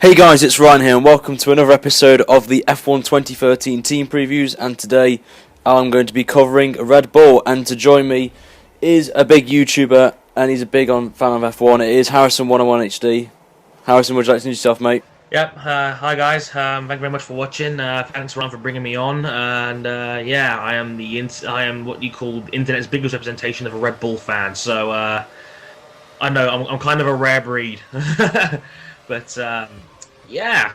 Hey guys, it's Ryan here and welcome to another episode of the F1 2013 team previews, and today I'm going to be covering Red Bull, and to join me is a big YouTuber and he's a big fan of F1. It is Harrison101HD. Harrison, would you like to introduce yourself, mate? Yep. Hi guys. Thank you very much for watching. Thanks Ryan for bringing me on. And yeah, I am what you call the internet's biggest representation of a Red Bull fan. So I know I'm kind of a rare breed, but yeah,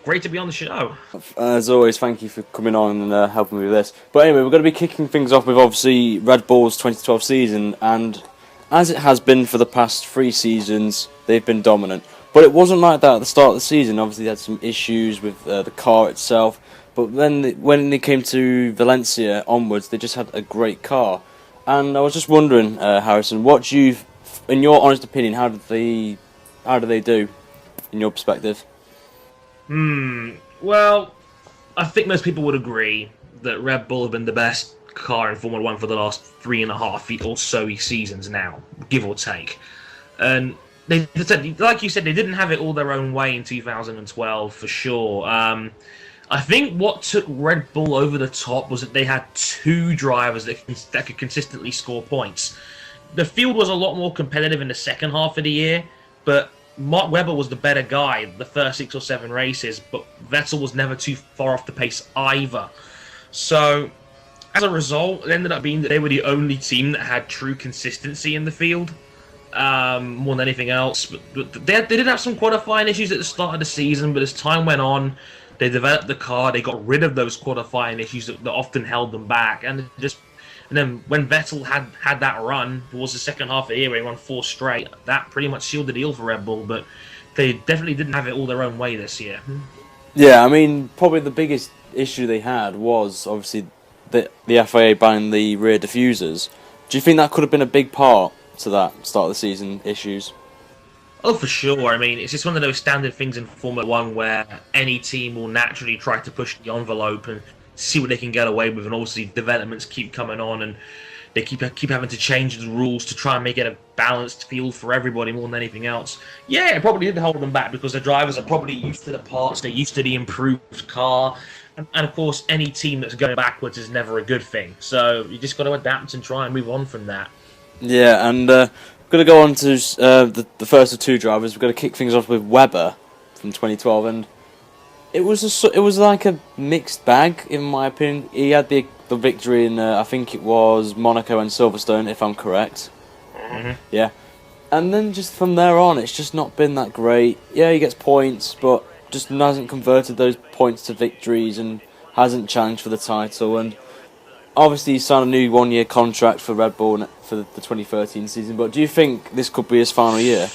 great to be on the show. As always, thank you for coming on and helping me with this. But anyway, we're going to be kicking things off with obviously Red Bull's 2012 season, and as it has been for the past 3 seasons, they've been dominant. But it wasn't like that at the start of the season. Obviously, they had some issues with the car itself. But then when they came to Valencia onwards, they just had a great car. And I was just wondering, Harrison, in your honest opinion, how did they do, in your perspective? Well, I think most people would agree that Red Bull have been the best car in Formula One for the last 3.5 or so seasons now, give or take. And they, like you said, they didn't have it all their own way in 2012 for sure. I think what took Red Bull over the top was that they had 2 drivers that could consistently score points. The field was a lot more competitive in the second half of the year, but Mark Webber was the better guy the first 6 or 7 races, but Vettel was never too far off the pace either. So, as a result, it ended up being that they were the only team that had true consistency in the field, more than anything else. But they did have some qualifying issues at the start of the season, but as time went on, they developed the car, they got rid of those qualifying issues that often held them back, and then when Vettel had that run towards the second half of the year where he won 4 straight, that pretty much sealed the deal for Red Bull, but they definitely didn't have it all their own way this year. Yeah, I mean, probably the biggest issue they had was obviously the FIA banning the rear diffusers. Do you think that could have been a big part to that start of the season issues? Oh, for sure. I mean, it's just one of those standard things in Formula One where any team will naturally try to push the envelope and see what they can get away with, and obviously developments keep coming on, and they keep having to change the rules to try and make it a balanced field for everybody more than anything else. Yeah, it probably did hold them back because the drivers are probably used to the parts, they're used to the improved car, and of course, any team that's going backwards is never a good thing. So you just got to adapt and try and move on from that. Yeah, and we're going to go on to the first of 2 drivers. We're going to kick things off with Webber from 2012, and it was like a mixed bag in my opinion. He had the victory in I think it was Monaco and Silverstone, if I'm correct. Mm-hmm. Yeah, and then just from there on, it's just not been that great. Yeah, he gets points, but just hasn't converted those points to victories and hasn't challenged for the title. And obviously, he signed a new 1-year contract for Red Bull for the 2013 season. But do you think this could be his final year?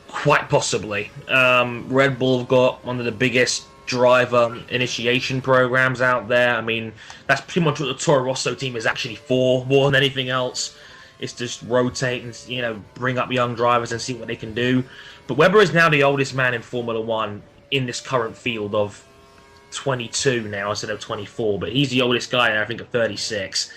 Quite possibly. Red Bull have got one of the biggest driver initiation programs out there. I mean, that's pretty much what the Toro Rosso team is actually for, more than anything else. It's just rotate and, bring up young drivers and see what they can do. But Webber is now the oldest man in Formula One in this current field of 22 now instead of 24. But he's the oldest guy there, I think, at 36.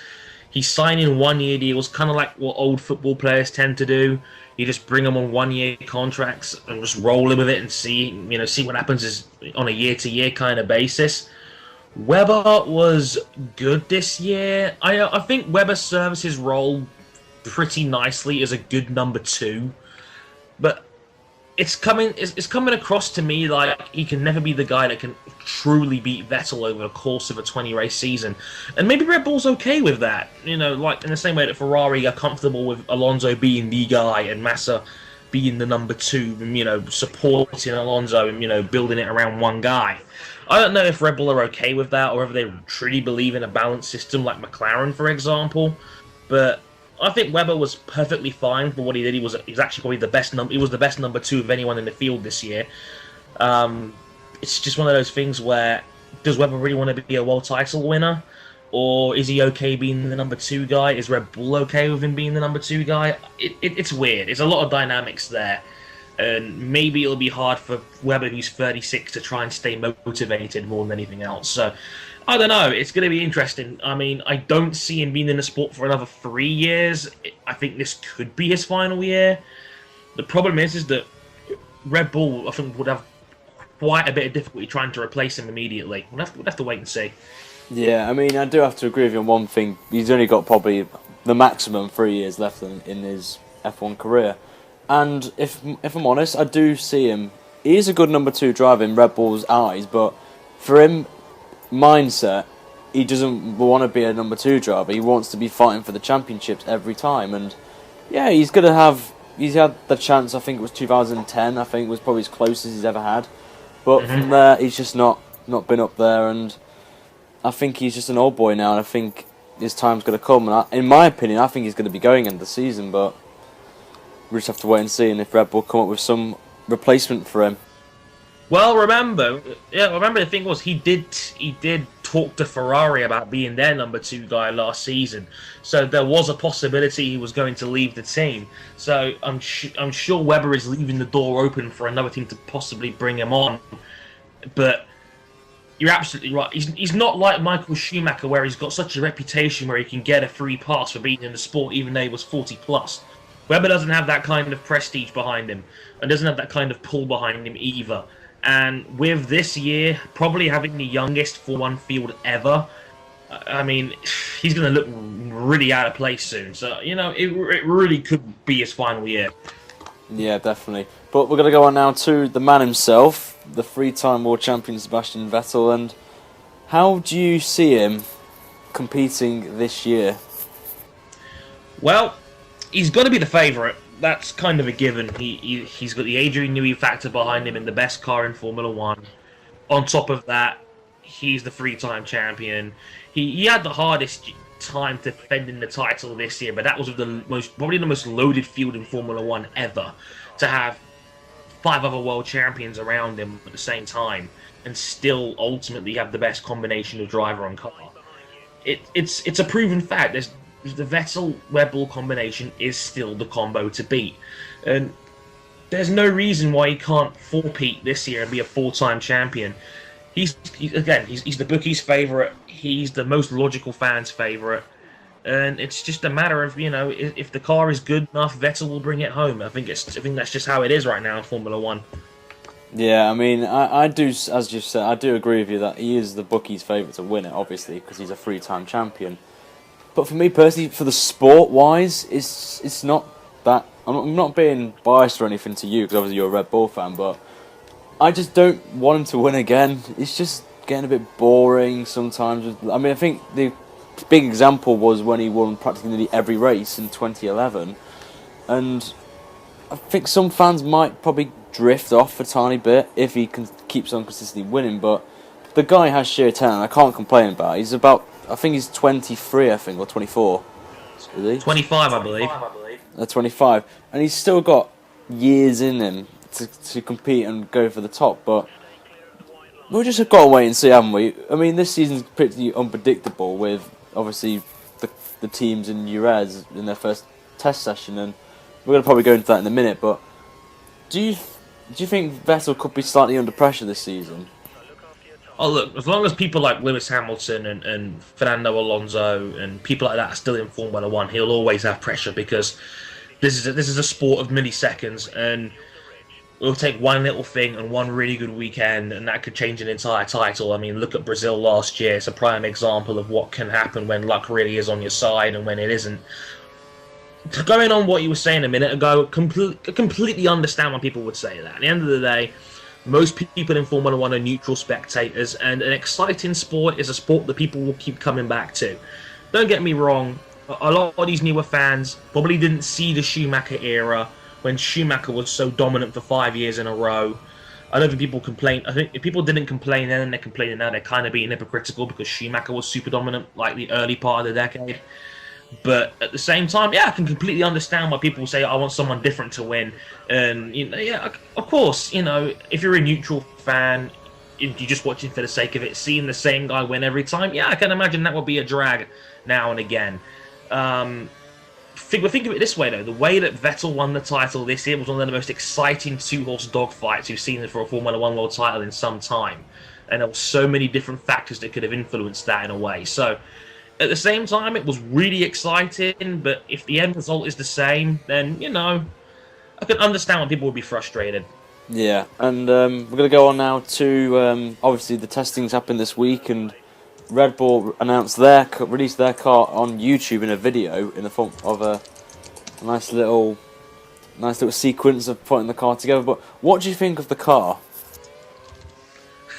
He's signing 1-year deals, kind of like what old football players tend to do. You just bring them on 1-year contracts and just roll with it and see what happens on a year-to-year kind of basis. Webber was good this year. I think Webber serves his role pretty nicely as a good number 2, but it's coming across to me like he can never be the guy that can truly beat Vettel over the course of a 20-race season. And maybe Red Bull's okay with that. Like in the same way that Ferrari are comfortable with Alonso being the guy and Massa being the number 2, supporting Alonso and, building it around one guy. I don't know if Red Bull are okay with that or whether they truly believe in a balanced system like McLaren, for example. But I think Webber was perfectly fine for what he did. He was actually probably the best number. He was the best number 2 of anyone in the field this year. It's just one of those things where, does Webber really want to be a world title winner, or is he okay being the number 2 guy? Is Red Bull okay with him being the number 2 guy? It's weird. There's a lot of dynamics there, and maybe it'll be hard for Webber, who's 36, to try and stay motivated more than anything else. So I don't know. It's going to be interesting. I mean, I don't see him being in the sport for another 3 years. I think this could be his final year. The problem is that Red Bull, I think, would have quite a bit of difficulty trying to replace him immediately. We'll have to wait and see. Yeah, I mean, I do have to agree with you on one thing. He's only got probably the maximum 3 years left in his F1 career. And if I'm honest, I do see him. He is a good number 2 driver in Red Bull's eyes, but for him, mindset, he doesn't want to be a number 2 driver. He wants to be fighting for the championships every time. And yeah, he's had the chance. I think it was 2010. I think was probably as close as he's ever had. But from there, he's just not been up there. And I think he's just an old boy now. And I think his time's going to come. And in my opinion, I think he's going to be going into the season. But we just have to wait and see. And if Red Bull come up with some replacement for him. Well, remember the thing was he did talk to Ferrari about being their number 2 guy last season, so there was a possibility he was going to leave the team. So I'm sure Webber is leaving the door open for another team to possibly bring him on. But you're absolutely right. He's not like Michael Schumacher, where he's got such a reputation where he can get a free pass for being in the sport, even though he was 40 plus. Webber doesn't have that kind of prestige behind him, and doesn't have that kind of pull behind him either. And with this year probably having the youngest 4-1 field ever, I mean, he's going to look really out of place soon. So, it really could be his final year. Yeah, definitely. But we're going to go on now to the man himself, the 3-time world champion Sebastian Vettel. And how do you see him competing this year? Well, he's going to be the favourite. That's kind of a given. He's got the Adrian Newey factor behind him in the best car in Formula 1. On top of that, he's the 3-time champion. He had the hardest time defending the title this year, but that was with probably the most loaded field in Formula 1 ever. To have 5 other world champions around him at the same time and still ultimately have the best combination of driver and car. It's a proven fact. The Vettel-Red Bull combination is still the combo to beat. And there's no reason why he can't four-peat this year and be a 4-time champion. He's the bookies' favourite. He's the most logical fans' favourite. And it's just a matter of, if the car is good enough, Vettel will bring it home. I think that's just how it is right now in Formula 1. Yeah, I mean, I do, as you said, I do agree with you that he is the bookies' favourite to win it, obviously, because he's a 3-time champion. But for me personally, for the sport-wise, it's not that... I'm not being biased or anything to you, because obviously you're a Red Bull fan, but I just don't want him to win again. It's just getting a bit boring sometimes. I mean, I think the big example was when he won practically nearly every race in 2011. And I think some fans might probably drift off a tiny bit if he keeps on consistently winning, but the guy has sheer talent. I can't complain about it. I think he's 23, or 24. Is he? 25, I believe. 25. And he's still got years in him to compete and go for the top, but we've just got to wait and see, haven't we? I mean, this season's pretty unpredictable with, obviously, the teams in Jerez in their first test session, and we're going to probably go into that in a minute, but do you think Vettel could be slightly under pressure this season? Oh, look, as long as people like Lewis Hamilton and Fernando Alonso and people like that are still in Formula 1, he'll always have pressure, because this is a sport of milliseconds, and it'll take one little thing and one really good weekend, and that could change an entire title. I mean, look at Brazil last year. It's a prime example of what can happen when luck really is on your side and when it isn't. Going on what you were saying a minute ago, completely understand why people would say that. At the end of the day, most people in Formula 1 are neutral spectators, and an exciting sport is a sport that people will keep coming back to. Don't get me wrong, a lot of these newer fans probably didn't see the Schumacher era when Schumacher was so dominant for 5 years in a row. I don't think people complain. I think if people didn't complain then and they're complaining now, they're kind of being hypocritical, because Schumacher was super dominant like the early part of the decade. But at the same time, yeah, I can completely understand why people say, I want someone different to win. And, yeah, of course, if you're a neutral fan, if you're just watching for the sake of it, seeing the same guy win every time, yeah, I can imagine that would be a drag now and again. Think of it this way, though. The way that Vettel won the title this year was one of the most exciting two-horse dogfights we've seen for a Formula 1 world title in some time. And there were so many different factors that could have influenced that in a way. So, at the same time, it was really exciting, but if the end result is the same, then, I can understand why people would be frustrated. Yeah, and we're going to go on now to obviously the testings happened this week, and Red Bull announced released their car on YouTube in a video in the form of a nice little sequence of putting the car together. But what do you think of the car?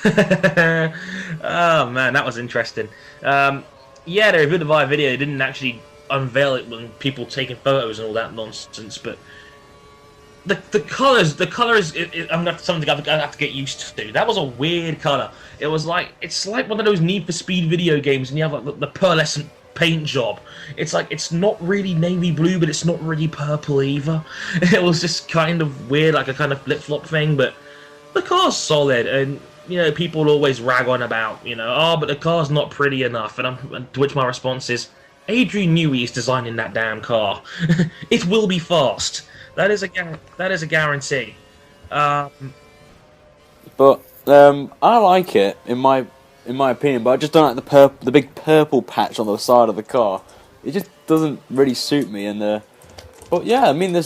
Oh man, that was interesting. Yeah, they reviewed the via video. They didn't actually unveil it when people taking photos and all that nonsense. But the color is I'm not something I have to get used to. That was a weird color. It's like one of those Need for Speed video games, and you have like the pearlescent paint job. It's like it's not really navy blue, but it's not really purple either. It was just kind of weird, like a kind of flip flop thing. But the car's solid, and people always rag on about oh, but the car's not pretty enough, to which my response is, Adrian Newey is designing that damn car. It will be fast. That is a guarantee. But I like it in my opinion, but I just don't like the big purple patch on the side of the car. It just doesn't really suit me. And but yeah, I mean, in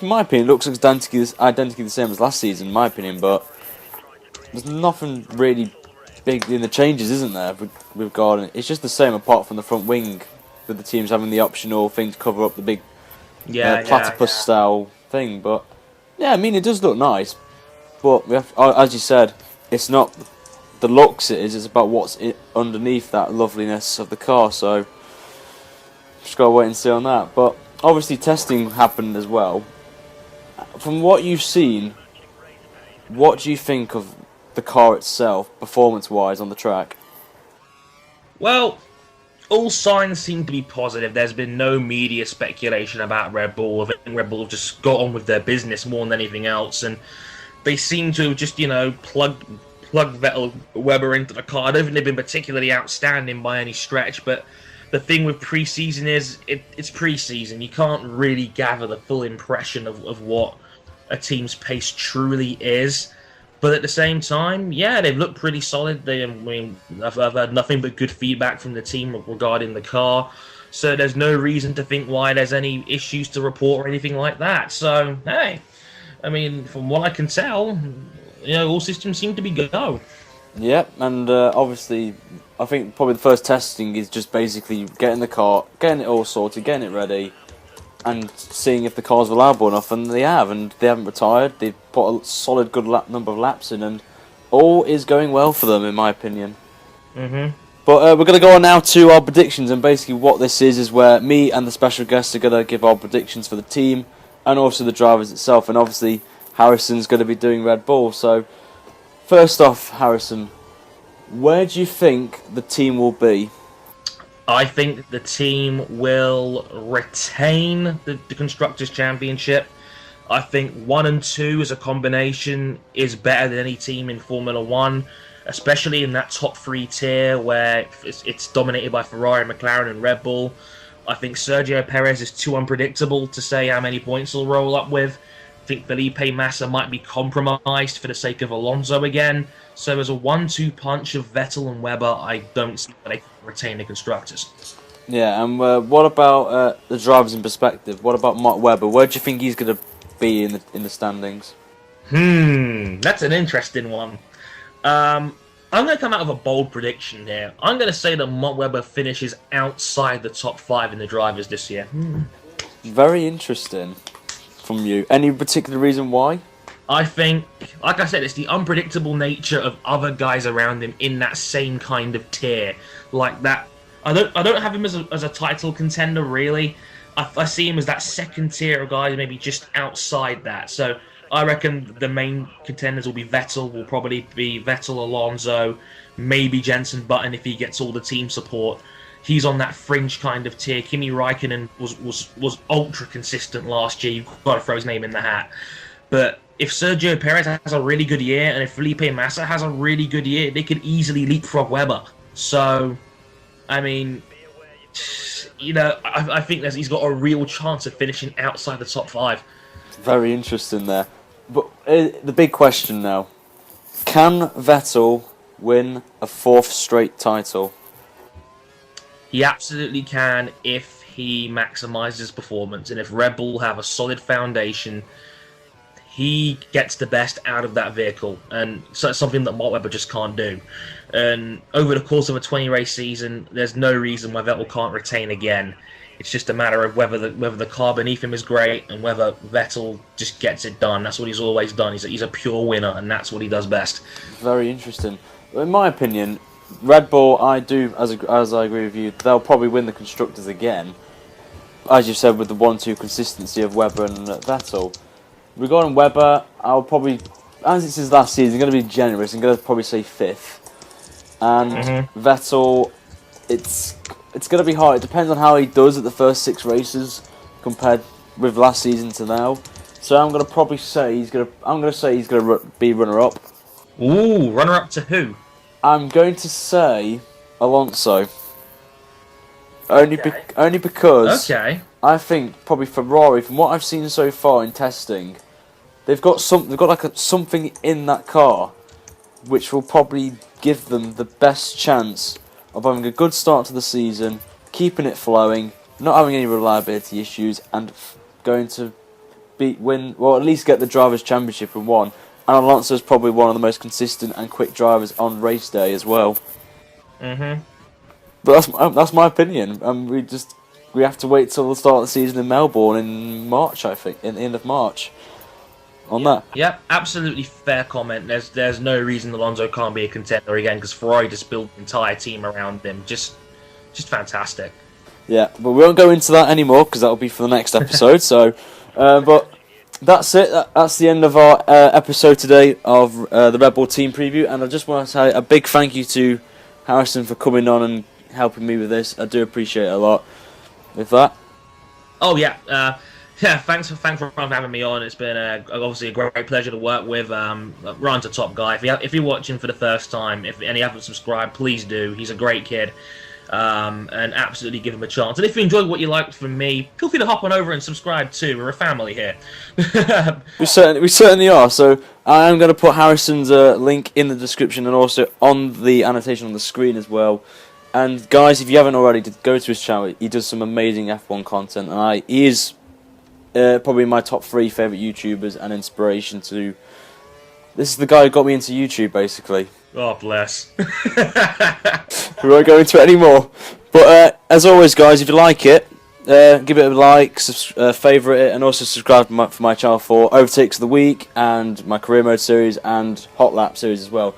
my opinion, it looks identically the same as last season, in my opinion. But there's nothing really big in the changes, isn't there? With Garden, it's just the same apart from the front wing, with the teams having the optional thing to cover up the big platypus style thing. But yeah, I mean, it does look nice. But as you said, it's not the looks it's about what's underneath that loveliness of the car. So just gotta wait and see on that. But obviously testing happened as well. From what you've seen, what do you think of the car itself, performance-wise, on the track? Well, all signs seem to be positive. There's been no media speculation about Red Bull. I think Red Bull have just got on with their business more than anything else, and they seem to have just, plugged Vettel Weber into the car. I don't think they've been particularly outstanding by any stretch, but the thing with pre-season is it's pre-season. You can't really gather the full impression of what a team's pace truly is. But at the same time, yeah, they've looked pretty solid. I've heard nothing but good feedback from the team regarding the car. So there's no reason to think why there's any issues to report or anything like that. So, hey, I mean, from what I can tell, all systems seem to be go. Yep, and obviously, I think probably the first testing is just basically getting the car, getting it all sorted, getting it ready, and seeing if the car's reliable enough, and they haven't retired. They've put a solid, good number of laps in, and all is going well for them, in my opinion. Mm-hmm. But we're going to go on now to our predictions, and basically what this is where me and the special guests are going to give our predictions for the team, and also the drivers itself, and obviously Harrison's going to be doing Red Bull. So, first off, Harrison, where do you think the team will be? I think the team will retain the Constructors' Championship. I think 1 and 2 as a combination is better than any team in Formula 1, especially in that top 3 tier where it's dominated by Ferrari, McLaren and Red Bull. I think Sergio Perez is too unpredictable to say how many points he'll roll up with. I think Felipe Massa might be compromised for the sake of Alonso again. So as a 1-2 punch of Vettel and Webber, I don't see that they can retain the Constructors. Yeah, and what about the drivers in perspective? What about Mark Webber? Where do you think he's going to be in the standings? That's an interesting one. I'm going to come out with a bold prediction here. I'm going to say that Mark Webber finishes outside the top 5 in the drivers this year. Very interesting from you. Any particular reason why? I think, like I said, it's the unpredictable nature of other guys around him in that same kind of tier, like that. I don't have him as a title contender really. I see him as that second tier of guys, maybe just outside that. So I reckon the main contenders will be Vettel. Will probably be Vettel, Alonso, maybe Jenson Button if he gets all the team support. He's on that fringe kind of tier. Kimi Räikkönen was ultra consistent last year. You've got to throw his name in the hat. But if Sergio Perez has a really good year and if Felipe Massa has a really good year, they could easily leapfrog Webber. So, I mean, I think he's got a real chance of finishing outside the top 5. Very interesting there. But the big question now, can Vettel win a 4th straight title? He absolutely can if he maximises performance. And if Red Bull have a solid foundation, he gets the best out of that vehicle, and so it's something that Mark Webber just can't do. And over the course of a 20-race season, there's no reason why Vettel can't retain again. It's just a matter of whether the car beneath him is great and whether Vettel just gets it done. That's what he's always done. He's a pure winner, and that's what he does best. Very interesting. In my opinion, Red Bull, as I agree with you, they'll probably win the Constructors again. As you said, with the 1-2 consistency of Webber and Vettel. Regarding Webber, I'll probably, as it's his last season, I'm going to be generous. I'm going to probably say 5th. And Vettel, it's going to be hard. It depends on how he does at the first 6 races compared with last season to now. So I'm going to probably say he's going to be runner-up. Ooh, runner-up to who? I'm going to say Alonso. Only because I think probably Ferrari, from what I've seen so far in testing, they've got something in that car which will probably give them the best chance of having a good start to the season, keeping it flowing, not having any reliability issues, and going to win, or at least get the Drivers' Championship in one. And Alonso is probably one of the most consistent and quick drivers on race day as well. But that's my opinion. We have to wait till the start of the season in Melbourne in March, I think, in the end of March. On that. Yep, absolutely fair comment. There's no reason Alonso can't be a contender again, because Ferrari just built an entire team around him. Just fantastic. Yeah, but we won't go into that anymore because that'll be for the next episode. So, but that's it. That's the end of our episode today of the Red Bull team preview. And I just want to say a big thank you to Harrison for coming on and helping me with this. I do appreciate it a lot. With that. Oh yeah. Yeah, thanks for having me on. It's been obviously a great pleasure to work with. Ryan's a top guy. If you're watching for the first time, and you haven't subscribed, please do. He's a great kid, and absolutely give him a chance. And if you enjoyed what you liked from me, feel free to hop on over and subscribe too. We're a family here. We certainly are. So I am going to put Harrison's link in the description and also on the annotation on the screen as well. And guys, if you haven't already, go to his channel. He does some amazing F1 content, and he is probably my top 3 favourite YouTubers and inspiration to. This is the guy who got me into YouTube, basically. Oh, bless. We won't go into it anymore. But as always, guys, if you like it, give it a like, favourite it, and also subscribe for my channel for Overtakes of the Week and my Career Mode series and Hot Lap series as well.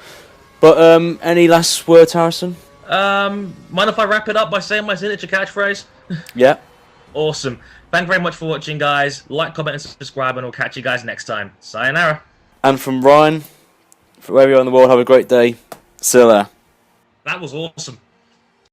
But any last words, Harrison? Mind if I wrap it up by saying my signature catchphrase? Yeah. Awesome. Thank you very much for watching, guys. Like, comment, and subscribe, and we'll catch you guys next time. Sayonara. And from Ryan, wherever you are in the world, have a great day. See you there. That was awesome.